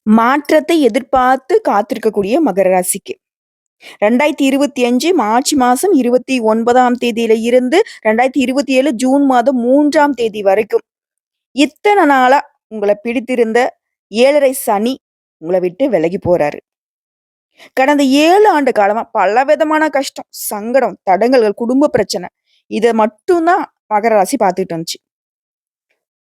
மாற்றத்தை எதிர்பார்த்து காத்திருக்கக்கூடிய மகர ராசிக்கு. 2025 மார்ச் மாசம் 29ஆம் தேதியில இருந்து 2027 ஜூன் மாதம் 3ஆம் தேதி வரைக்கும், இத்தன நாளா உங்கள பிடித்திருந்த 7 1/2 சனி உங்கள விட்டு விலகி போறாரு. கடந்த 7 ஆண்டு காலமா பலவிதமான கஷ்டம், சங்கடம், தடங்கல்கள், குடும்ப பிரச்சனை. இத மட்டும் தான் மகர ராசி பார்த்துட்டு வந்துச்சு.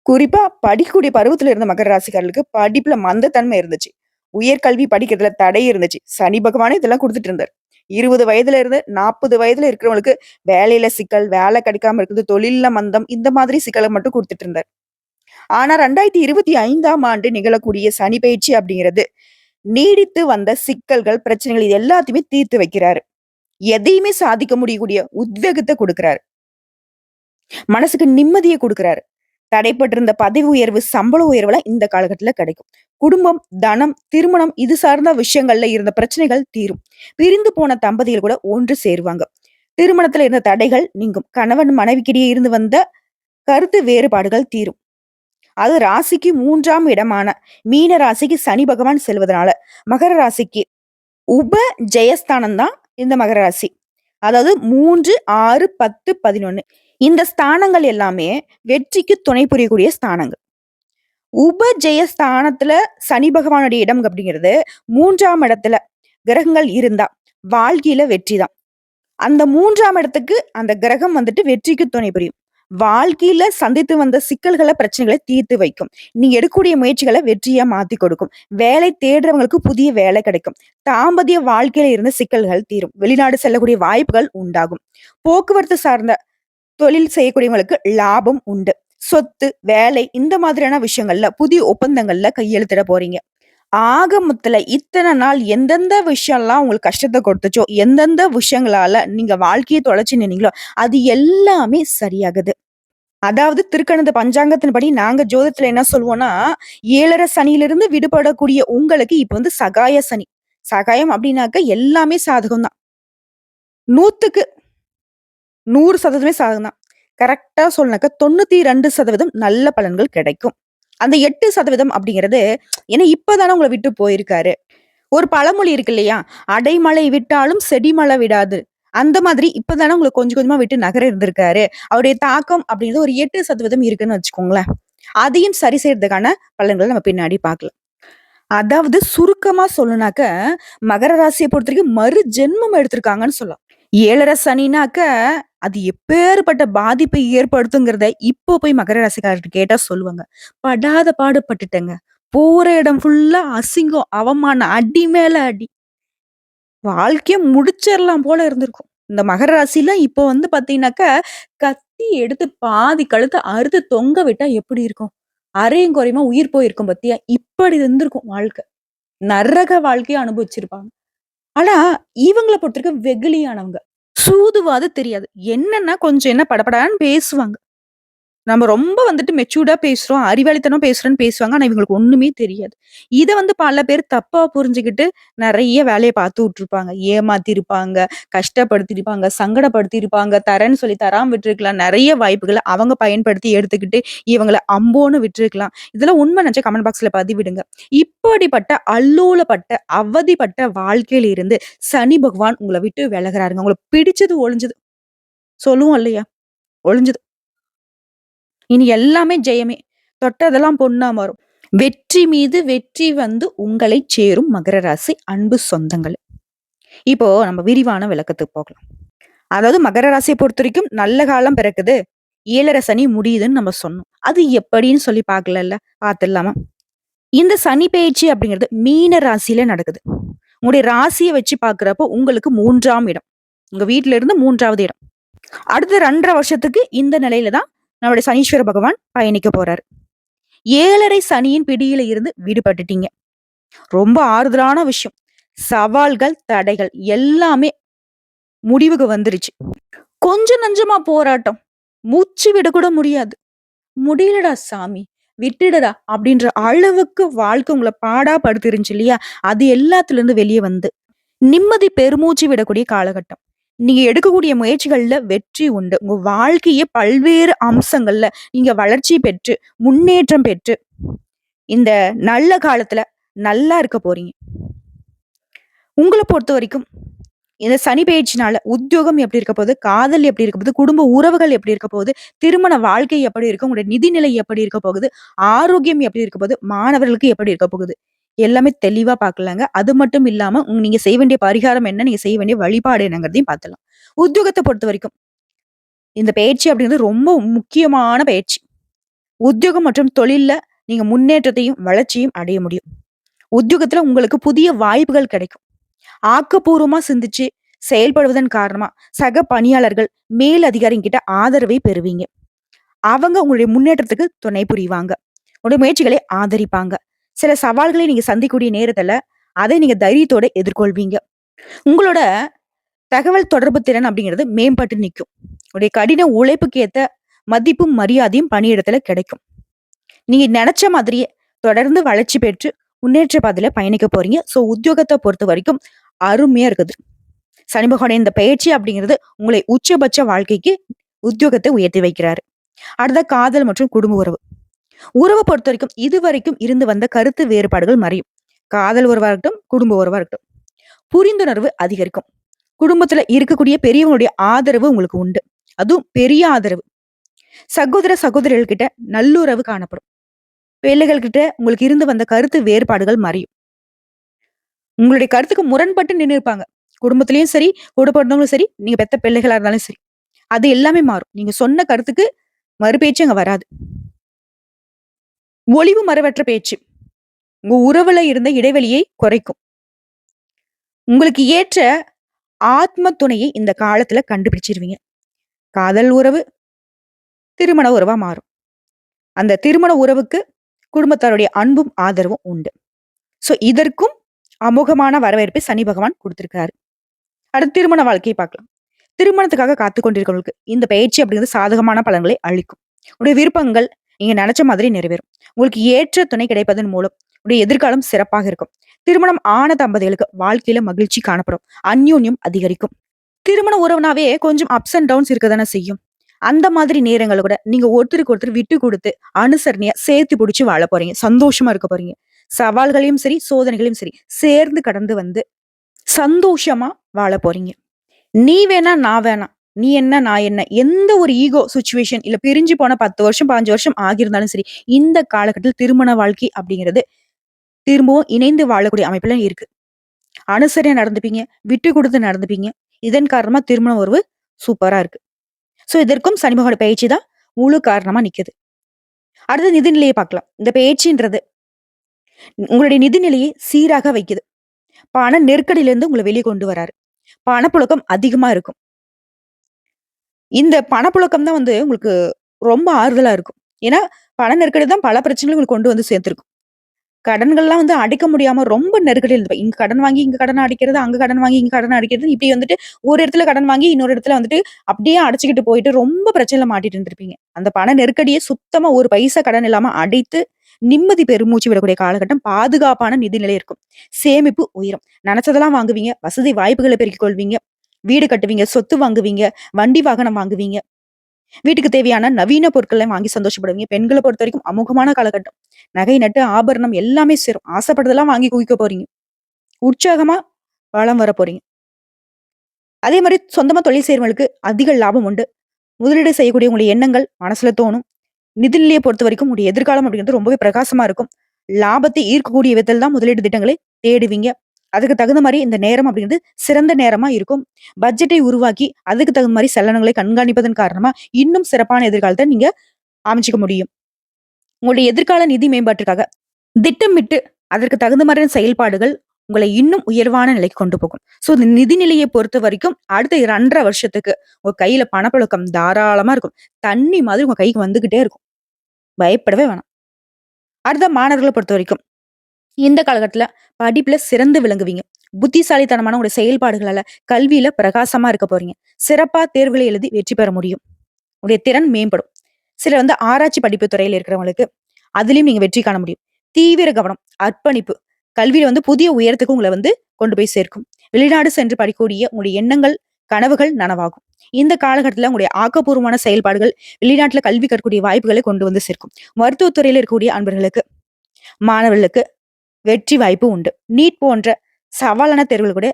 குறிப்பா படிக்கக்கூடிய பருவத்துல இருந்த மகர ராசிக்காரர்களுக்கு படிப்புல மந்தத்தன்மை இருந்துச்சு. உயர்கல்வி படிக்கிறதுல தடை இருந்துச்சு. சனி பகவானே இதெல்லாம் குடுத்துட்டு இருந்தாரு. 20 வயதுல இருந்து 40 வயதுல இருக்கிறவங்களுக்கு வேலையில சிக்கல், வேலை கிடைக்காம இருக்குது, தொழில்ல மந்தம் இந்த மாதிரி சிக்கல மட்டும் குடுத்துட்டு இருந்தாரு. ஆனா 2025ஆம் ஆண்டு நிகழக்கூடிய சனி பெயர்ச்சி அப்படிங்கிறது, நீடித்து வந்த சிக்கல்கள், பிரச்சனைகள் இது எல்லாத்தையுமே தீர்த்து வைக்கிறாரு. எதையுமே சாதிக்க முடியக்கூடிய உத்வேகத்த குடுக்குறாரு. மனசுக்கு நிம்மதிய குடுக்குறாரு. தடைப்பட்டிருந்த பதவி உயர்வு, சம்பள உயர்வுலாம் இந்த காலகட்டத்துல கிடைக்கும். குடும்பம், தனம், திருமணம் இது சார்ந்த விஷயங்கள்ல இருந்த பிரச்சனைகள் தீரும். பிரிந்து போன தம்பதிகள் கூட ஒன்று சேருவாங்க. திருமணத்துல இருந்த தடைகள் நீங்கும். கணவன் மனைவிக்கிடையே இருந்து வந்த கருத்து வேறுபாடுகள் தீரும். அது ராசிக்கு 3ஆம் இடமான மீன ராசிக்கு சனி பகவான் செல்வதனால, மகர ராசிக்கு உப ஜெயஸ்தானம் தான் இந்த மகர ராசி. அதாவது 3, 6, 10, 11 இந்த ஸ்தானங்கள் எல்லாமே வெற்றிக்கு துணை புரியக்கூடிய ஸ்தானங்கள். உபஜெய ஸ்தானத்துல சனி பகவானுடைய இடம் அப்படிங்கிறது 3ஆம் இடத்துல கிரகங்கள் இருந்தா வாழ்க்கையில வெற்றி தான். அந்த 3ஆம் இடத்துக்கு அந்த கிரகம் வந்துட்டு வெற்றிக்கு துணை புரியும். வாழ்க்கையில சந்தித்து வந்த சிக்கல்களை, பிரச்சனைகளை தீர்த்து வைக்கும். நீங்க எடுக்கக்கூடிய முயற்சிகளை வெற்றியா மாத்தி கொடுக்கும். வேலை தேடுறவங்களுக்கு புதிய வேலை கிடைக்கும். தாம்பத்திய வாழ்க்கையில இருந்த சிக்கல்கள் தீரும். வெளிநாடு செல்லக்கூடிய வாய்ப்புகள் உண்டாகும். போக்குவரத்து சார்ந்த தொழில் செய்யக்கூடியவங்களுக்கு லாபம் உண்டு. சொத்து, வேலை இந்த மாதிரியான விஷயங்கள்ல புதிய ஒப்பந்தங்கள்ல கையெழுத்திட போறீங்க. ஆக மொத்தத்துல இத்தனை நாள் எந்தெந்த விஷயம்லாம் உங்களுக்கு கஷ்டத்த கொடுத்துச்சோ, எந்தெந்த விஷயங்களால நீங்க வாழ்க்கைய தொலைச்சு நின்னீங்களோ, அது எல்லாமே சரியாகுது. அதாவது திருக்கணித பஞ்சாங்கத்தின்படி நாங்க ஜோதிடத்துல என்ன சொல்லுவோம்னா, 7 சனியிலிருந்து விடுபடக்கூடிய உங்களுக்கு இப்ப வந்து சகாய சனி. சகாயம் அப்படின்னாக்க எல்லாமே சாதகம் தான். 100க்கு 100% சாதகம் தான். கரெக்ட்டா சொல்லனாக்கா 92% நல்ல பலன்கள் கிடைக்கும். அந்த 8% அப்படிங்கிறது ஏன்னா இப்பதானே உங்கள விட்டு போயிருக்காரு. ஒரு பழமொழி இருக்கு இல்லையா? "அடைமழை விட்டாலும் செடிமழை விடாது." அந்த மாதிரி இப்பதானே உங்கள கொஞ்சம் கொஞ்சமா விட்டு நகர இருந்திருக்காரு. அவருடைய தாக்கம் அப்படிங்கிறது ஒரு 8% இருக்குன்னு வச்சுக்கோங்களேன். அதையும் சரி செய்றதுக்கான பலன்கள நம்ம பின்னாடி பார்க்கலாம். அதாவது சுருக்கமா சொல்லணும்னாக்க, மகர ராசிய பொறுத்தவரைக்கும் மறு ஜென்மம் எடுத்திருக்காங்கன்னு சொல்லலாம். 7 சனினாக்க, அது எப்பேர்ப்பட்ட பாதிப்பை ஏற்படுத்துங்கிறத இப்போ போய் மகர ராசிக்காரர்ட்ட கேட்டா சொல்லுவாங்க. படாத பாடு பட்டுட்டேங்க. போற இடம் ஃபுல்லா அசிங்கம், அவமானம், அடி மேல அடி. வாழ்க்கைய முடிச்சிரலாம் போல இருந்திருக்கும். இந்த மகர ராசிலாம் இப்போ வந்து பார்த்தீங்கன்னாக்க, கத்தி எடுத்து பாதி கழுத்த அறுத்து தொங்க விட்டா எப்படி இருக்கும்? அரையும் குறையுமா உயிர் போயிருக்கும் பாத்தியா? இப்படி இருந்திருக்கும் வாழ்க்கை. நரக வாழ்க்கைய அனுபவிச்சிருப்பாங்க. ஆனா, இவங்கள பொறுத்தவரைக்கும் வெகுளியானவங்க. சூதுவாது தெரியாது. என்னன்னா கொஞ்சம் என்ன படபடான்னு பேசுவாங்க. நம்ம ரொம்ப வந்துட்டு மெச்சூர்டா பேசுறோம், அறிவாளித்தனமா பேசுறோம்ன்னு பேசுவாங்க. ஆனா இவங்களுக்கு ஒண்ணுமே தெரியாது. இத வந்து பல பேர் தப்பா புரிஞ்சுகிட்டு நெறைய வேலைய பார்த்து விட்டுருப்பாங்க. ஏமாத்திருப்பாங்க, கஷ்டப்படுத்திருப்பாங்க, சங்கடப்படுத்திருப்பாங்க, தரேன்னு சொல்லி தராம விட்டுருக்கலாம். நெறைய வாய்ப்புகள அவங்க பயன்படுத்தி எடுத்துக்கிட்டு, இவங்கள அம்போன்னு விட்டுருக்கலாம். இதெல்லாம் உண்மை நெனச்சா கமெண்ட் பாக்ஸ்ல பதிவிடுங்க. இப்படிப்பட்ட அல்லோலப்பட்ட, அவதிப்பட்ட வாழ்க்கையில இருந்து சனி பகவான் உங்கள விட்டு விலகுறாருங்க. உங்களுக்கு பிடிச்சது ஒழிஞ்சது. சொல்லுவோம் இல்லையா? ஒழிஞ்சது. இனி எல்லாமே ஜெயமே. தொட்டதெல்லாம் பொன்னா மாறும். வெற்றி மீது வெற்றி வந்து உங்களைச் சேரும் மகர ராசி அன்பு சொந்தங்களே. இப்போ நம்ம விரிவான விளக்கத்துக்கு போகலாம். அதாவது மகர ராசிய பொறுத்தவரைக்கும் நல்ல காலம் பிறக்குது. 7 சனி முடியுதுன்னு நம்ம சொன்னோம். அது எப்படின்னு சொல்லி பார்க்கலல்ல. பார்த்துடலாமா? இந்த சனி பெயர்ச்சி அப்படிங்கிறது மீன ராசியில நடக்குது. உங்களுடைய ராசிய வச்சு பார்க்கிறப்போ உங்களுக்கு 3ஆம் இடம். உங்க வீட்ல இருந்து 3வது இடம். அடுத்த 2 1/2 வருஷத்துக்கு இந்த நிலையில தான் நம்முடைய சனீஸ்வர பகவான் பயணிக்க போறாரு. 7 1/2 சனியின் பிடியில இருந்து விடுபட்டுட்டீங்க. ரொம்ப ஆறுதலான விஷயம். சவால்கள், தடைகள் எல்லாமே முடிவுக்கு வந்துருச்சு. கொஞ்சம் நஞ்சமா போராட்டம். மூச்சு விடக்கூட முடியாது. "முடியலடா சாமி, விட்டுடுடா" அப்படின்ற அளவுக்கு வாழ்க்கை உங்கள பாடா படுத்திருந்துச்சு இல்லையா? அது எல்லாத்துலருந்து வெளிய வந்து, நிம்மதி பெருமூச்சு விடக்கூடிய காலகட்டம். நீங்க எடுக்கக்கூடிய முயற்சிகள்ல வெற்றி உண்டு. உங்க வாழ்க்கையே பல்வேறு அம்சங்கள்ல நீங்க வளர்ச்சி பெற்று, முன்னேற்றம் பெற்று, இந்த நல்ல காலத்துல நல்லா இருக்க போறீங்க. உங்கள பொறுத்தவரைக்கும் இந்த சனி பெயர்ச்சினால உத்தியோகம் எப்படி இருக்க போகுது? காதல் எப்படி இருக்க போகுது? குடும்ப உறவுகள் எப்படி இருக்க போகுது? திருமண வாழ்க்கை எப்படி இருக்கும்? உங்களுடைய நிதிநிலை எப்படி இருக்க போகுது? ஆரோக்கியம் எப்படி இருக்க போகுது? மாணவர்களுக்கு எப்படி இருக்க போகுது? எல்லாமே தெளிவா பார்க்கலாங்க. அது மட்டும் இல்லாம நீங்க செய்ய வேண்டிய பரிகாரம் என்ன? நீங்க செய்ய வேண்டிய வழிபாடு என்னங்கிறதையும் பார்த்துடலாம். உத்தியோகத்த பொறுத்தவரைக்கும் இந்த பயிற்சி அப்படிங்கிறது ரொம்ப முக்கியமான பயிற்சி. உத்தியோகம் மற்றும் தொழில்ல நீங்க முன்னேற்றத்தையும், வளர்ச்சியும் அடைய முடியும். உத்தியோகத்துல உங்களுக்கு புதிய வாய்ப்புகள் கிடைக்கும். ஆக்கப்பூர்வமா சிந்திச்சு செயல்படுவதன் காரணமா சக பணியாளர்கள், மேல் அதிகாரிகிட்ட ஆதரவை பெறுவீங்க. அவங்க உங்களுடைய முன்னேற்றத்துக்கு துணை புரிவாங்க. உங்களுடைய முயற்சிகளை ஆதரிப்பாங்க. சில சவால்களை நீங்க சந்திக்கக்கூடிய நேரத்துல அதை நீங்க தைரியத்தோட எதிர்கொள்வீங்க. உங்களோட தகவல் தொடர்பு திறன் அப்படிங்கிறது மேம்பட்டு நிக்கும். உங்களுடைய கடின உழைப்புக்கு ஏத்த மதிப்பும், மரியாதையும் பணியிடத்துல கிடைக்கும். நீங்க நெனச்ச மாதிரியே தொடர்ந்து வளர்ச்சி பெற்று முன்னேற்ற பாதையில பயணிக்க போறீங்க. சோ உத்தியோகத்த பொறுத்தவரைக்கும் அருமையா இருக்குது. சனி பகவானுடைய இந்த பயிற்சி அப்படிங்கிறது உங்களை உச்சபட்ச வாழ்க்கைக்கு உத்தியோகத்தை உயர்த்தி வைக்கிறாரு. அடுத்த காதல் மற்றும் குடும்ப உறவு. உறவ பொறுத்தவரைக்கும் இதுவரைக்கும் இருந்து வந்த கருத்து வேறுபாடுகள் மறையும். காதல் உறவா இருக்கட்டும், குடும்ப உறவா இருக்கட்டும். புரிந்துணர்வு அதிகரிக்கும். குடும்பத்துல இருக்கக்கூடிய பெரியவங்களுடைய ஆதரவு உங்களுக்கு உண்டு. அதுவும் பெரிய ஆதரவு. சகோதர சகோதரிகள் கிட்ட நல்லுறவு காணப்படும். பிள்ளைகள் கிட்ட உங்களுக்கு இருந்து வந்த கருத்து வேறுபாடுகள் மறையும். உங்களுடைய கருத்துக்கு முரண்பட்டு நின்னு இருப்பாங்க. குடும்பத்திலயும் சரி, கூட பொறந்தவங்களும் சரி, நீங்க பெத்த பிள்ளைகளா இருந்தாலும் சரி. அது எல்லாமே மாறும். நீங்க சொன்ன கருத்துக்கு மறுபேச்சு அங்க வராது. ஒளிவு மறைவற்ற பேச்சு. உங்க உறவுல இருந்த இடைவெளியை குறைக்கும். உங்களுக்கு ஏற்ற ஆத்ம துணையை இந்த காலத்துல கண்டுபிடிச்சிருவீங்க. காதல் உறவு திருமண உறவா மாறும். அந்த திருமண உறவுக்கு குடும்பத்தாருடைய அன்பும் ஆதரவும் உண்டு. சோ இதற்கும் அமோகமான வரவேற்பை சனி பகவான் குடுத்திருக்காரு. அடுத்து திருமண வாழ்க்கையை பார்க்கலாம். திருமணத்துக்காக காத்துக் கொண்டிருக்கிறவங்களுக்கு இந்த பயிற்சி அப்படிங்கிறது சாதகமான பலன்களை அளிக்கும். உடைய விருப்பங்கள் நீங்க நினைச்ச மாதிரி நிறைவேறும். உங்களுக்கு ஏற்ற துணை கிடைப்பதன் மூலம் உடைய எதிர்காலம் சிறப்பாக இருக்கும். திருமணம் ஆன தம்பதிகளுக்கு வாழ்க்கையில மகிழ்ச்சி காணப்படும். அந்யோன்யம் அதிகரிக்கும். திருமண உறவுனாவே கொஞ்சம் அப்ஸ் அண்ட் டவுன்ஸ் இருக்கதானே செய்யும். அந்த மாதிரி நேரங்கள கூட நீங்க ஒருத்தருக்கு ஒருத்தர் விட்டு கொடுத்து அனுசரணையா சேர்த்து பிடிச்சு வாழ போறீங்க. சந்தோஷமா இருக்க போறீங்க. சவால்களையும் சரி, சோதனைகளையும் சரி சேர்ந்து கடந்து வந்து சந்தோஷமா வாழ போறீங்க. நீ வேணா, நான் வேணாம். நீ என்ன, நான் என்ன. எந்த ஒரு ஈகோ சிச்சுவேஷன் இல்ல பிரிஞ்சு போன 10 வருஷம், 15 வருஷம் ஆகியிருந்தாலும் சரி, இந்த காலகட்டத்தில் திருமண வாழ்க்கை அப்படிங்கிறது திரும்பவும் இணைந்து வாழக்கூடிய அமைப்புல இருக்கு. அனுசரியா நடந்துப்பீங்க, விட்டு குடுத்து நடந்துப்பீங்க. இதன் காரணமா திருமண உறவு சூப்பரா இருக்கு. சோ இதற்கும் சனி பகவானுடைய பயிற்சி தான் முழு காரணமா நிக்குது. அடுத்து நிதிநிலையை பார்க்கலாம். இந்த பயிற்சின்றது உங்களுடைய நிதிநிலையை சீராக வைக்குது. பண நெருக்கடியிலிருந்து உங்கள வெளிய கொண்டு வராரு. பணப்புழக்கம் அதிகமா இருக்கும். இந்த பணப்புழக்கம் தான் வந்து உங்களுக்கு ரொம்ப ஆறுதலா இருக்கும். ஏன்னா, பண நெருக்கடி தான் பல பிரச்சனைகள உங்களுக்கு கொண்டு வந்து சேர்த்திருக்கும். கடன்கள்லாம் வந்து அடைக்க முடியாம ரொம்ப நெருக்கடியில இருந்திருப்ப. இங்க கடன் வாங்கி, இங்க கடன் அடைக்கிறது, அங்க கடன் வாங்கி, இங்க கடன் அடைக்கிறது. இப்படி வந்துட்டு ஒரு இடத்துல கடன் வாங்கி, இன்னொரு இடத்துல வந்துட்டு அப்படியே அடைச்சுக்கிட்டு போயிட்டு ரொம்ப பிரச்சனையில மாட்டிட்டு இருந்திருப்பீங்க. அந்த பண நெருக்கடிய சுத்தமா ஒரு பைசா கடன் இல்லாம அடைத்து, நிம்மதி பெருமூச்சு விடக்கூடிய காலகட்டம் பாதுகாப்பான நிதிநிலை இருக்கும். சேமிப்பு உயரும். நெனச்சதெல்லாம் வாங்குவீங்க. வசதி வாய்ப்புகள பெருக்கிக் கொள்வீங்க. வீடு கட்டுவீங்க, சொத்து வாங்குவீங்க, வண்டி வாகனம் வாங்குவீங்க. வீட்டுக்கு தேவையான நவீன பொருட்களை வாங்கி சந்தோஷப்படுவீங்க. பெண்கள பொறுத்தவரைக்கும் அமோகமான காலகட்டம். நகை, நட்டு, ஆபரணம் எல்லாமே சேரும். ஆசைப்பட்டதெல்லாம் வாங்கி குவிக்க போறீங்க. உற்சாகமா வலம் வர போறீங்க. அதே மாரி சொந்தமா தொழில் செய்றவங்களுக்கு அதிக லாபம் உண்டு. முதலீடு செய்யக்கூடிய உங்களுடைய எண்ணங்கள் மனசுல தோணும். நிதிநிலைய பொறுத்தவரைக்கும் உங்களுடைய எதிர்காலம் அப்படிங்கிறது ரொம்பவே பிரகாசமா இருக்கும். லாபத்தை ஈர்க்கக்கூடிய விதத்தில் தான் முதலீடு திட்டங்களை தேடுவீங்க. அதுக்கு தகுந்த மாரி இந்த நேரம் அப்படிங்கிறது சிறந்த நேரமா இருக்கும். பட்ஜெட்டை உருவாக்கி அதுக்கு தகுந்த மாரி செலவினங்களை கண்காணிப்பதன் காரணமா இன்னும் சிறப்பான எதிர்காலத்த நீங்க அமைச்சுக்க முடியும். உங்களுடைய எதிர்கால நிதி மேம்பாட்டுக்காக திட்டமிட்டு அதற்கு தகுந்த மாதிரியான செயல்பாடுகள் உங்களை இன்னும் உயர்வான நிலைக்கு கொண்டு போகும். சோ இந்த நிதி நிலையை பொறுத்த வரைக்கும் அடுத்த 2 1/2 வருஷத்துக்கு உங்க கையில பணப்புழக்கம் தாராளமா இருக்கும். தண்ணி மாதிரி உங்க கைக்கு வந்துகிட்டே இருக்கும். பயப்படவே வேணாம். அடுத்த மாணவர்கள பொறுத்தவரைக்கும் இந்த காலகட்டத்துல படிப்புல சிறந்து விளங்குவீங்க. புத்திசாலித்தனமான உங்களுடைய செயல்பாடுகளால கல்வியில பிரகாசமா இருக்க போறீங்க. சிறப்பா தேர்வுகளை எழுதி வெற்றி பெற முடியும். உங்களுடைய திறன் மேம்படும். சிலர் வந்து ஆராய்ச்சி படிப்பு துறையில இருக்கிறவங்களுக்கு அதிலயும் நீங்க வெற்றி காண முடியும். தீவிர கவனம், அர்ப்பணிப்பு, கல்வியில வந்து புதிய உயரத்துக்கு உங்கள வந்து கொண்டு போய் சேர்க்கும். வெளிநாடு சென்று படிக்கக்கூடிய உங்களுடைய எண்ணங்கள், கனவுகள் நனவாகும். இந்த காலகட்டத்துல உங்களுடைய ஆக்கப்பூர்வமான செயல்பாடுகள் வெளிநாட்டுல கல்வி கற்கக்கூடிய வாய்ப்புகளை கொண்டு வந்து சேர்க்கும். மருத்துவத்துறையில இருக்கக்கூடிய அன்பர்களுக்கு, மாணவர்களுக்கு வெற்றி வாய்ப்பு உண்டு. நீட் போன்ற சவாலான தேர்வுகள் கூட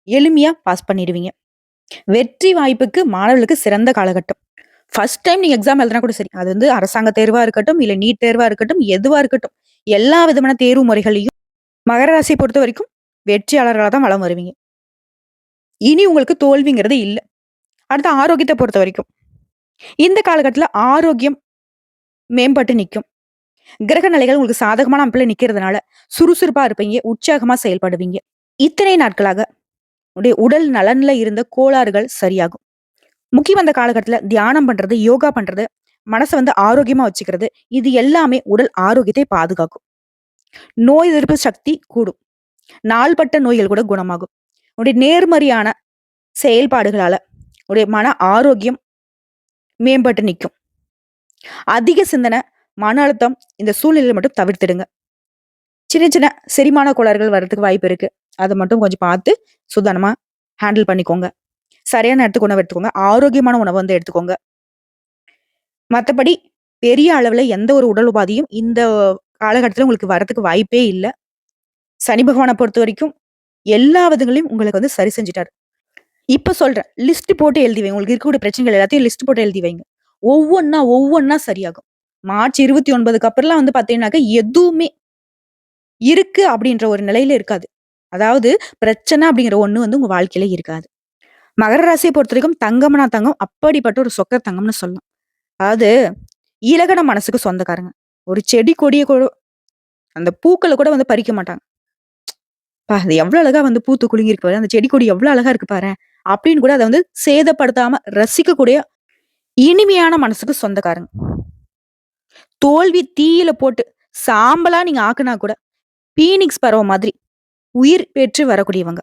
எளிமையா பாஸ் பண்ணிடுவீங்க. வெற்றி வாய்ப்புக்கு மாணவர்களுக்கு சிறந்த காலகட்டம். ஃபர்ஸ்ட் டைம் நீங்க எக்ஸாம் எழுதுனா கூட சரி. அது வந்து அரசாங்க தேர்வா இருக்கட்டும், இல்ல நீட் தேர்வா இருக்கட்டும், எதுவா இருக்கட்டும். எல்லா விதமான தேர்வு முறைகளையும் மகர ராசியை பொறுத்தவரைக்கும் வெற்றியாளர்களா தான் வலம் வருவீங்க. இனி உங்களுக்கு தோல்விங்கிறது இல்ல. அடுத்து ஆரோக்கியத்த பொறுத்தவரைக்கும், இந்த காலகட்டத்துல ஆரோக்கியம் மேம்பட்டு நிக்கும். கிரக நிலைகள் உங்களுக்கு சாதகமான அமைப்புல நிக்கிறதுனால சுறுசுறுப்பா இருப்பீங்க, உற்சாகமா செயல்படுவீங்க. இத்தனை நாட்களாக உடைய உடல் நலன்ல இருந்த கோளாறுகள் சரியாகும். முக்கியமா இந்த காலகட்டத்துல தியானம் பண்றது, யோகா பண்றது, மனச வந்து ஆரோக்கியமா வச்சுக்கிறது, இது எல்லாமே உடல் ஆரோக்கியத்தை பாதுகாக்கும். நோய் எதிர்ப்பு சக்தி கூடும். நாள்பட்ட நோய்கள் கூட குணமாகும். உடைய நேர்மறையான செயல்பாடுகளால உடைய மன ஆரோக்கியம் மேம்பட்டு நிக்கும். அதிக சிந்தனை, மன அழுத்தம் இந்த சூழ்நிலையில மட்டும் தவிர்த்திடுங்க. சின்ன சின்ன செரிமான கோளாறுகள் வர்றதுக்கு வாய்ப்பு இருக்கு. அத மட்டும் கொஞ்சம் பார்த்து சுதானமா ஹேண்டில் பண்ணிக்கோங்க. சரியான நேரத்துக்கு உணவு எடுத்துக்கோங்க. ஆரோக்கியமான உணவு வந்து எடுத்துக்கோங்க. மத்தபடி பெரிய அளவுல எந்த ஒரு உடல் உபாதையும் இந்த காலகட்டத்துல உங்களுக்கு வரதுக்கு வாய்ப்பே இல்ல. சனி பகவான பொறுத்தவரைக்கும் எல்லா விதங்களையும் உங்களுக்கு வந்து சரி செஞ்சுட்டாரு. இப்ப சொல்றேன். லிஸ்ட் போட்டு எழுதி வைங்க. உங்களுக்கு இருக்கக்கூடிய பிரச்சனைகள் எல்லாத்தையும் லிஸ்ட் போட்டு எழுதி வைங்க. ஒவ்வொன்னா சரியாகும். மார்ச் 29க்கு அப்புறம்லாம் வந்து பார்த்தீங்கன்னாக்க, எதுவுமே இருக்கு அப்படின்ற ஒரு நிலையில இருக்காது. அதாவது பிரச்சனை அப்படிங்கிற ஒண்ணு வந்து உங்க வாழ்க்கையில இருக்காது. மகர ராசியை பொறுத்தவரைக்கும் தங்கம்னா தங்கம். அப்படிப்பட்ட ஒரு சொக்க தங்கம்னு சொல்லலாம். அதாவது இலகன மனசுக்கு சொந்தக்காரங்க. ஒரு செடி கொடிய கூட அந்த பூக்கள கூட வந்து பறிக்க மாட்டாங்க. அது எவ்வளவு அழகா வந்து பூத்து குலுங்கியிருக்கு பாரு. அந்த செடி கொடி எவ்வளவு அழகா இருக்கு பாரேன். அப்படின்னு கூட அத வந்து சேதப்படுத்தாம ரசிக்கக்கூடிய இனிமையான மனசுக்கு சொந்தக்காரங்க. தோல்வி தீயில போட்டு சாம்பலா நீங்க ஆக்குனா கூட பீனிக்ஸ் பறவை மாதிரி உயிர் பெற்று வரக்கூடியவங்க.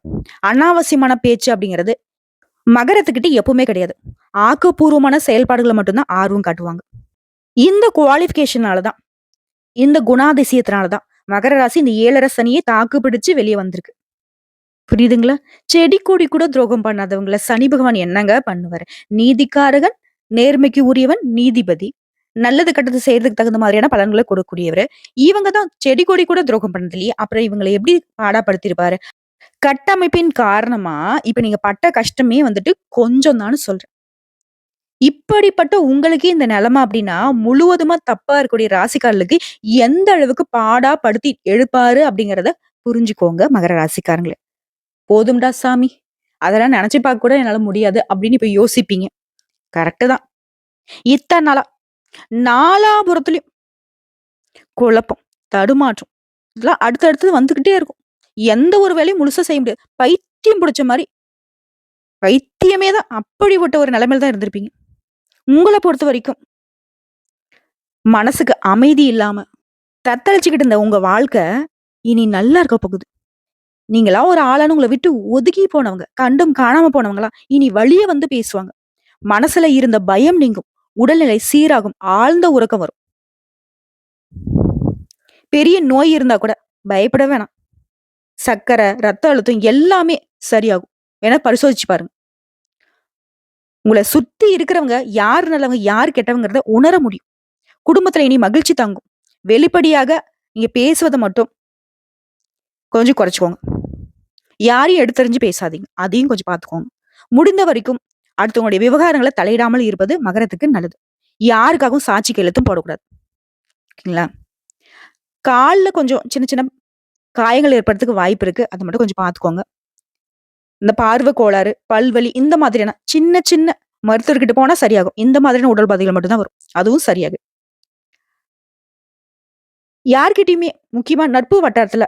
அனாவசியமான பேச்சு அப்படிங்கிறது மகரத்துக்கிட்ட எப்பவுமே கிடையாது. ஆக்கப்பூர்வமான செயல்பாடுகளை மட்டும்தான் ஆர்வம் காட்டுவாங்க. இந்த குவாலிஃபிகேஷனாலதான், இந்த குணாதிசயத்தினாலதான் மகர ராசி இந்த 7.5 சனியை தாக்கு பிடிச்சு வெளியே வந்திருக்கு. புரியுதுங்களா? செடி கொடி கூட துரோகம் பண்ணாதவங்கள சனி பகவான் என்னங்க பண்ணுவாரு? நீதிக்காரகன், நேர்மைக்கு உரியவன், நீதிபதி. நல்லது கெட்டது செய்யறதுக்கு தகுந்த மாதிரியான பலன்களை கொடுக்கக்கூடியவரு. இவங்க தான் செடி கொடி கூட துரோகம் பண்ணது இல்லையே. அப்புறம் இவங்களை எப்படி பாடாப்படுத்திருப்பாரு? கட்டமைப்பின் காரணமா இப்ப நீங்க பட்ட கஷ்டமே வந்துட்டு கொஞ்சம் தான்னு சொல்றேன். இப்படிப்பட்ட உங்களுக்கே இந்த நிலைமை அப்படின்னா, முழுவதுமா தப்பா இருக்கக்கூடிய ராசிக்காரர்களுக்கு எந்த அளவுக்கு பாடா படுத்தி எடுப்பாரு அப்படிங்கிறத புரிஞ்சுக்கோங்க மகர ராசிக்காரங்களே. போதும்டா சாமி! அதெல்லாம் நினைச்சு பார்க்க கூட என்னால முடியாது அப்படின்னு இப்ப யோசிப்பீங்க. கரெக்ட் தான். இத்தன நாளா நாலாபுறத்துலயும் குழப்பம், தடுமாற்றம் இதெல்லாம் அடுத்தடுத்து வந்துகிட்டே இருக்கும். எந்த ஒரு வேலையும் முழுசா செய்ய முடியாது. பைத்தியம் பிடிச்ச மாரி பைத்தியமே தான். அப்படிப்பட்ட ஒரு நிலைமையில தான் இருந்திருப்பீங்க. உங்கள பொறுத்தவரைக்கும் மனசுக்கு அமைதி இல்லாம தத்தளிச்சுக்கிட்டு இருந்த உங்க வாழ்க்கை இனி நல்லா இருக்க போகுது. நீங்கலாம் ஒரு ஆளான்னு உங்கள விட்டு ஒதுங்கி போனவங்க, கண்டும் காணாம போனவங்கலாம் இனி வழிய வந்து பேசுவாங்க. மனசுல இருந்த பயம் நீங்கும். உடல்நிலை சீராகும். ஆழ்ந்த உறக்கம் வரும். பெரிய நோய் இருந்தா கூட பயப்பட வேணாம். சர்க்கரை, ரத்த அழுத்தம் எல்லாமே சரியாகும். வேணா பரிசோதிச்சு பாருங்க. உங்கள சுத்தி இருக்கிறவங்க யார் நல்லவங்க, யார் கெட்டவங்கிறத உணர முடியும். குடும்பத்துல இனி மகிழ்ச்சி தாங்கும். வெளிப்படையாக நீங்க பேசுவத மட்டும் கொஞ்சம் குறைச்சுக்கோங்க. யாரையும் எடுத்தெறிஞ்சு பேசாதீங்க. அதையும் கொஞ்சம் பார்த்துக்கோங்க. முடிந்த வரைக்கும் அடுத்தவங்களுடைய விவகாரங்களை தலையிடாமல் இருப்பது மகரத்துக்கு நல்லது. யாருக்காகவும் சாட்சி கையெழுத்தும் போடக்கூடாது. ஓகேங்களா? கால்ல கொஞ்சம் சின்ன சின்ன காயங்கள் ஏற்படுறதுக்கு வாய்ப்பு இருக்கு. அதை மட்டும் கொஞ்சம் பார்த்துக்கோங்க. இந்த பார்வை கோளாறு, பல்வலி இந்த மாதிரியான சின்ன சின்ன மருத்துவர்கிட்ட போனா சரியாகும். இந்த மாதிரியான உடல் பாதைகள் மட்டும்தான் வரும். அதுவும் சரியாகும். யார்கிட்டயுமே முக்கியமா நட்பு வட்டாரத்துல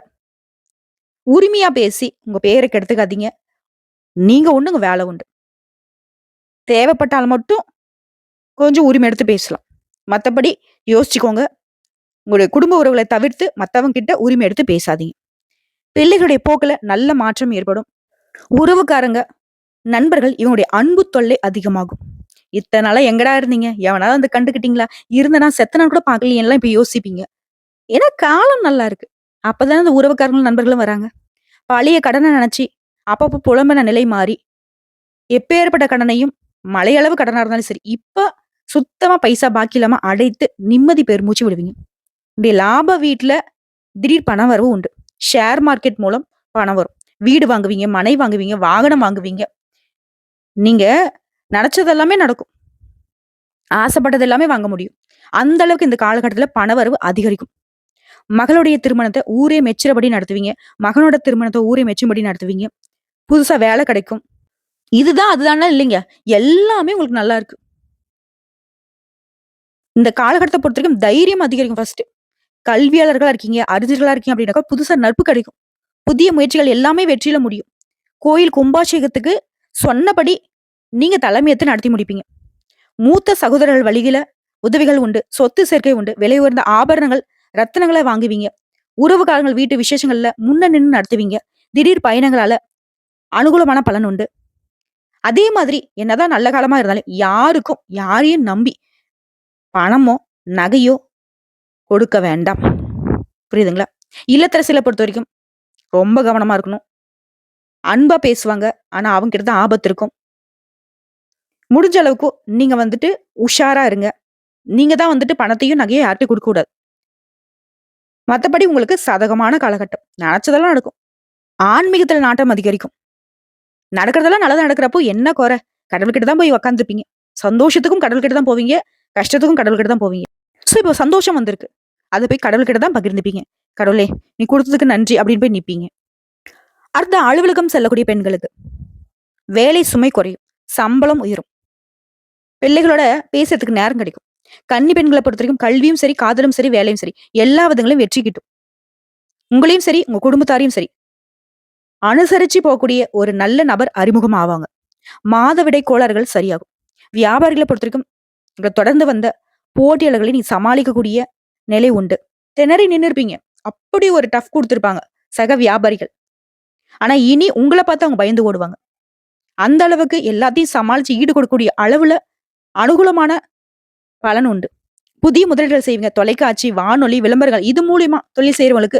உரிமையா பேசி உங்க பேரை கெடுத்துக்காதீங்க. நீங்க உண்டு, உங்க வேலை உண்டு. தேவைப்பட்டால் மட்டும் கொஞ்சம் உரிமை எடுத்து பேசலாம். மத்தபடி யோசிச்சுக்கோங்க. உங்களுடைய குடும்ப உறவுகளை தவிர்த்து மத்தவங்க கிட்ட உரிமை எடுத்து பேசாதீங்க. பிள்ளைகளுடைய போக்குல நல்ல மாற்றம் ஏற்படும். உறவுக்காரங்க, நண்பர்கள் இவங்களுடைய அன்பு தொல்லை அதிகமாகும். இத்தனை நாளா எங்கடா இருந்தீங்க? எவனாவது வந்து கண்டுக்கிட்டீங்களா? இருந்தனா செத்தனா கூட பார்க்கலையேன்னுலாம் இப்ப யோசிப்பீங்க. ஏன்னா காலம் நல்லா இருக்கு. அப்பதானே இந்த உறவுக்காரங்களும் நண்பர்களும் வராங்க. பழைய கடனை நினைச்சு அப்பப்போ புலம்பின நிலை மாறி எப்பேற்பட்ட கடனையும் மலையளவு கடனா இருந்தாலும் சரி, இப்ப சுத்தமா பைசா பாக்கி இல்லாம அடைத்து நிம்மதி பெருமூச்சு விடுவீங்க. இப்படி லாப வீட்டுல திடீர் பண வரவு உண்டு. ஷேர் மார்க்கெட் மூலம் பணம் வரும். வீடு வாங்குவீங்க, மனை வாங்குவீங்க, வாகனம் வாங்குவீங்க. நீங்க நினைச்சது எல்லாமே நடக்கும். ஆசைப்பட்டது எல்லாமே வாங்க முடியும். அந்த அளவுக்கு இந்த காலகட்டத்துல பணவரவு அதிகரிக்கும். மகளுடைய திருமணத்தை ஊரே மெச்சுறபடி நடத்துவீங்க. மகனோட திருமணத்தை ஊரே மெச்சும்படி நடத்துவீங்க. புதுசா வேலை கிடைக்கும். இதுதான் அதுதானா இல்லைங்க. எல்லாமே உங்களுக்கு நல்லா இருக்கு. இந்த காலகட்டத்தை பொறுத்தவரைக்கும் தைரியம் அதிகரிக்கும் ஃபர்ஸ்ட். கல்வியாளர்களா இருக்கீங்க, அறிஞர்களா இருக்கீங்க அப்படின்னாக்கா புதுசா நட்பு கிடைக்கும். புதிய முயற்சிகள் எல்லாமே வெற்றியில முடியும். கோயில் கும்பாபிஷேகத்துக்கு சொன்னபடி நீங்க தலைமையேத்து நடத்தி முடிப்பீங்க. மூத்த சகோதரர்கள் வழியில உதவிகள் உண்டு. சொத்து சேர்க்கை உண்டு. விலை உயர்ந்த ஆபரணங்கள், ரத்தினங்களை வாங்குவீங்க. உறவுக்காரங்கள் வீட்டு விசேஷங்கள்ல முன்ன நின்று நடத்துவீங்க. திடீர் பயணங்களால அனுகூலமான பலன் உண்டு. அதே மாதிரி என்னதான் நல்ல காலமா இருந்தாலும் யாருக்கும் யாரையும் நம்பி பணமோ நகையோ கொடுக்க வேண்டாம். புரியுதுங்களா? இல்லத்தரசிகளை பொறுத்த வரைக்கும் ரொம்ப கவனமா இருக்கணும். அன்பா பேசுவாங்க. ஆனா அவங்க கிட்ட தான் ஆபத்து இருக்கும். முடிஞ்ச அளவுக்கு நீங்க உஷாரா இருங்க. நீங்க தான் பணத்தையும் நகையும் யார்கிட்டயும் கொடுக்க கூடாது. மத்தபடி உங்களுக்கு சாதகமான காலகட்டம். நினைச்சதெல்லாம் நடக்கும். ஆன்மீகத்துல நாட்டம் அதிகரிக்கும். நடக்கிறதெல்லாம் நல்லதா நடக்கிறப்போ என்ன குறை? கடவுள்கிட்ட தான் போய் உக்காந்துருப்பீங்க. சந்தோஷத்துக்கும் கடவுள்கிட்ட தான் போவீங்க. கஷ்டத்துக்கும் கடவுள்கிட்ட தான் போவீங்க. சோ இப்போ சந்தோஷம் வந்திருக்கு. அதை போய் கடவுள்கிட்ட தான் பகிர்ந்துப்பீங்க. கடவுளே நீ கொடுத்ததுக்கு நன்றி அப்படின்னு போய் நிப்பீங்க. அடுத்த அலுவலகம் செல்லக்கூடிய பெண்களுக்கு வேலை சுமை குறையும். சம்பளம் உயரும். பிள்ளைகளோட பேசுறதுக்கு நேரம் கிடைக்கும். கன்னி பெண்களை பொறுத்த வரைக்கும் கல்வியும் சரி, காதலும் சரி, வேலையும் சரி, எல்லா விதங்களையும் வெற்றி கிட்டும். உங்களையும் சரி, உங்க குடும்பத்தாரையும் சரி அனுசரிச்சு போகக்கூடிய ஒரு நல்ல நபர் அறிமுகம் ஆவாங்க. மாதவிடை கோளாறுகள் சரியாகும். வியாபாரிகளை பொறுத்த வரைக்கும் தொடர்ந்து வந்த போட்டியாளர்களை நீ சமாளிக்கக்கூடிய நிலை உண்டு. திணறி நின்று இருப்பீங்க. அப்படி ஒரு டஃப் கொடுத்திருப்பாங்க சக வியாபாரிகள். ஆனா இனி உங்களை பார்த்து அவங்க பயந்து ஓடுவாங்க. அந்த அளவுக்கு எல்லாத்தையும் சமாளிச்சு ஈடு கொடுக்கக்கூடிய அளவுல அனுகூலமான பலன் உண்டு. புதிய முதலீடுகள் செய்வீங்க. தொலைக்காட்சி, வானொலி, விளம்பரங்கள் இது மூலியமா தொழில் செய்யறவங்களுக்கு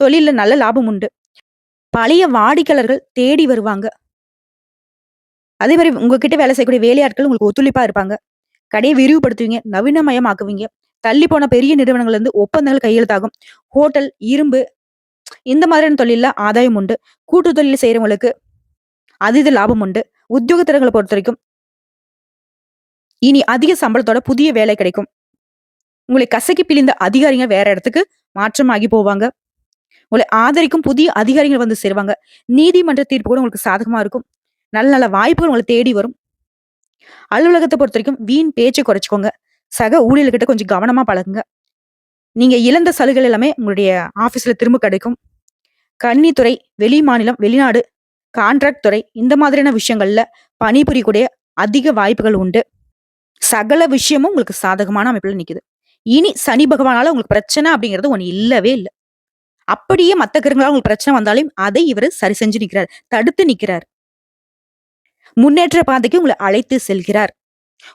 தொழில நல்ல லாபம் உண்டு. பழைய வாடிக்கையாளர்கள் தேடி வருவாங்க. அதே மாதிரி உங்ககிட்ட வேலை செய்யக்கூடிய வேலையாட்கள் உங்களுக்கு ஒத்துழைப்பா இருப்பாங்க. கடையை விரிவுபடுத்துவீங்க. நவீனமயமாக்குவீங்க. தள்ளி போன பெரிய நிறுவனங்கள்ல இருந்து ஒப்பந்தங்கள் கையெழுத்தாகும். ஹோட்டல், இரும்பு இந்த மாதிரியான தொழில ஆதாயம் உண்டு. கூட்டு தொழில் செய்யறவங்களுக்கு அதீத லாபம் உண்டு. உத்தியோகத்தர்களை பொறுத்த வரைக்கும் இனி அதிக சம்பளத்தோட புதிய வேலை கிடைக்கும். உங்களை கசக்கி பிழிந்த அதிகாரிகள் வேற இடத்துக்கு மாற்றமாகி போவாங்க. உங்களை ஆதரிக்கும் புதிய அதிகாரிகள் வந்து சேருவாங்க. நீதிமன்ற தீர்ப்பு கூட உங்களுக்கு சாதகமா இருக்கும். நல்ல நல்ல வாய்ப்புகள் உங்களை தேடி வரும். அலுவலகத்தை பொறுத்த வரைக்கும் வீண் பேச்சை குறைச்சிக்கோங்க. சக ஊழியர்கிட்ட கொஞ்சம் கவனமா பழகுங்க. நீங்க இழந்த சலுகைகள் எல்லாமே உங்களுடைய ஆபீஸ்ல திரும்ப கிடைக்கும். கன்னித்துறை, வெளி மாநிலம், வெளிநாடு, கான்ட்ராக்ட் துறை இந்த மாதிரியான விஷயங்கள்ல பணிபுரியக்கூடிய அதிக வாய்ப்புகள் உண்டு. சகல விஷயமும் உங்களுக்கு சாதகமான அமைப்புல நிக்குது. இனி சனி பகவானால உங்களுக்கு பிரச்சனை அப்படிங்கிறது ஒண்ணு இல்லவே இல்லை. அப்படியே மத்த கிரகங்களால உங்களுக்கு பிரச்சனை வந்தாலும் அதை இவர் சரி செஞ்சு நிக்கிறார். தடுத்து நிக்கிறார். முன்னேற்ற பாதைக்கு உங்களை அழைத்து செல்கிறார்.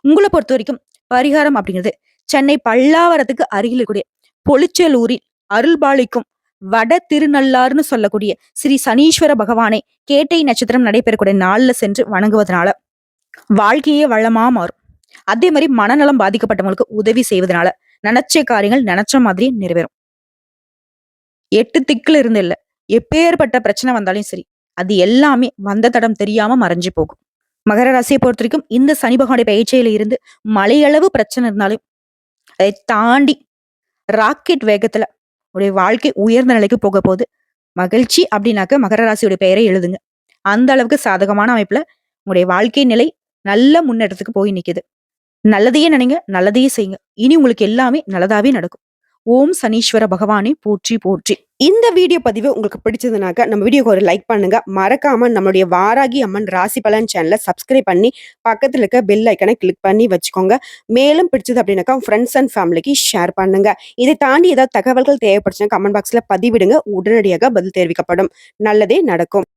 உங்களை பொறுத்த வரைக்கும் பரிகாரம் அப்படிங்கிறது சென்னை பல்லாவரத்துக்கு அருகில் இருக்கக்கூடிய பொலிச்சலூரில் அருள்பாலிக்கும் வட திருநள்ளாறுன்னு சொல்லக்கூடிய ஸ்ரீ சனீஸ்வர பகவானை கேட்டை நட்சத்திரம் நடைபெறக்கூடிய நாள்ல சென்று வணங்குவதனால வாழ்க்கையே வளமா மாறும். அதே மாதிரி மனநலம் பாதிக்கப்பட்டவங்களுக்கு உதவி செய்வதனால நினைச்ச காரியங்கள் நினைச்ச மாதிரி நிறைவேறும். 8 திக்குல இருந்து இல்ல, எப்பேற்பட்ட பிரச்சனை வந்தாலும் சரி அது எல்லாமே வந்த தடம் தெரியாம மறைஞ்சு போகும். மகர ராசியை பொறுத்த வரைக்கும் இந்த சனி பகவானுடைய பயிற்சியில இருந்து மலையளவு பிரச்சனை இருந்தாலும் அதை தாண்டி ராக்கெட் வேகத்துல உடைய வாழ்க்கை உயர்ந்த நிலைக்கு போக போகுது. மகிழ்ச்சி அப்படின்னாக்க மகர ராசியுடைய பெயரை எழுதுங்க. அந்த அளவுக்கு சாதகமான அமைப்புல உங்களுடைய வாழ்க்கை நிலை நல்ல முன்னேற்றத்துக்கு போய் நிக்குது. நல்லதையே நினைங்க, நல்லதையே செய்யுங்க. இனி உங்களுக்கு எல்லாமே நல்லதாவே நடக்கும். ஓம் சனீஸ்வர பகவானே போற்றி போற்றி. இந்த வீடியோ பதிவு உங்களுக்கு பிடிச்சதுனாக்க நம்ம வீடியோக்கு ஒரு லைக் பண்ணுங்க. மறக்காம நம்மளுடைய வாராகி அம்மன் ராசி பலன் சேனலை சப்ஸ்கிரைப் பண்ணி பக்கத்துல இருக்க பெல் ஐக்கனை கிளிக் பண்ணி வச்சுக்கோங்க. மேலும் பிடிச்சது அப்படின்னாக்கா ஃப்ரெண்ட்ஸ் அண்ட் ஃபேமிலிக்கு ஷேர் பண்ணுங்க. இதை தாண்டி ஏதாவது தகவல்கள் தேவைப்படுச்சுன்னா கமெண்ட் பாக்ஸ்ல பதிவிடுங்க. உடனடியாக பதில் தெரிவிக்கப்படும். நல்லதே நடக்கும்.